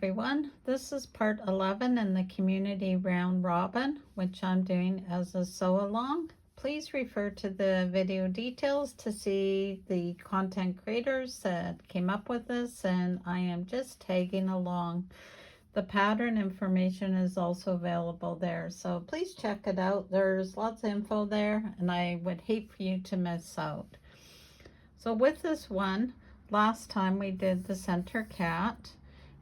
everyone. This is part 11 in the community round robin, which I'm doing as a sew along. Please refer to the video details to see the content creators that came up with this, and I am just tagging along. The pattern information is also available there, so please check it out. There's lots of info there, and I would hate for you to miss out. So with this one, last time we did the center cat,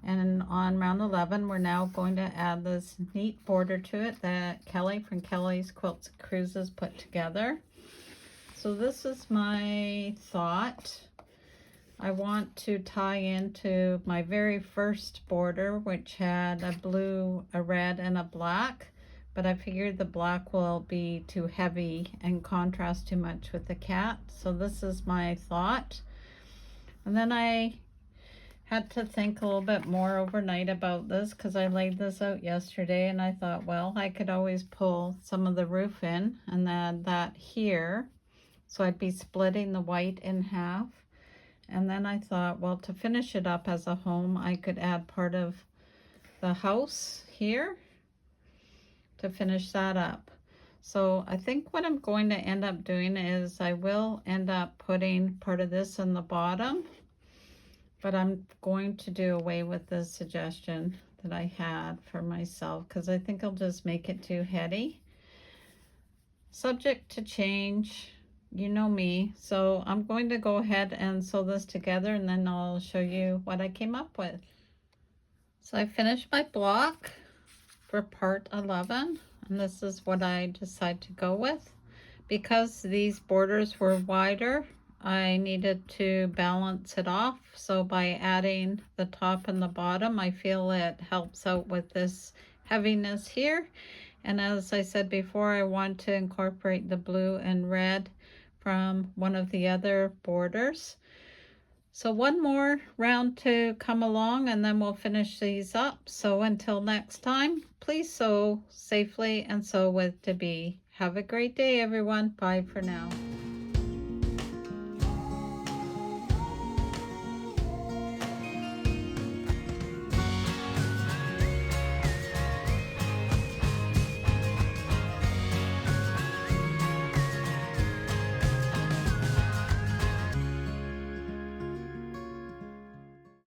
and on round 11 we're now going to add this neat border to it that Kelly from Kelly's Quilts and Cruises put together. So this is my thought. I want to tie into my very first border, which had a blue, a red, and a black, but I figured the black will be too heavy and contrast too much with the cat. So this is my thought. And then I had to think a little bit more overnight about this because I laid this out yesterday, and I thought, well, I could always pull some of the roof in and add that here. So I'd be splitting the white in half. And then I thought, well, to finish it up as a home, I could add part of the house here to finish that up. So I think what I'm going to end up doing is I will end up putting part of this in the bottom, but I'm going to do away with the suggestion that I had for myself because I think I'll just make it too heady. Subject to change, you know me. So I'm going to go ahead and sew this together, and then I'll show you what I came up with. So I finished my block for part 11, and this is what I decided to go with. Because these borders were wider, I needed to balance it off. So by adding the top and the bottom, I feel it helps out with this heaviness here. And as I said before, I want to incorporate the blue and red from one of the other borders. So one more round to come along, and then we'll finish these up. So until next time, please sew safely and sew with to be. Have a great day, everyone. Bye for now.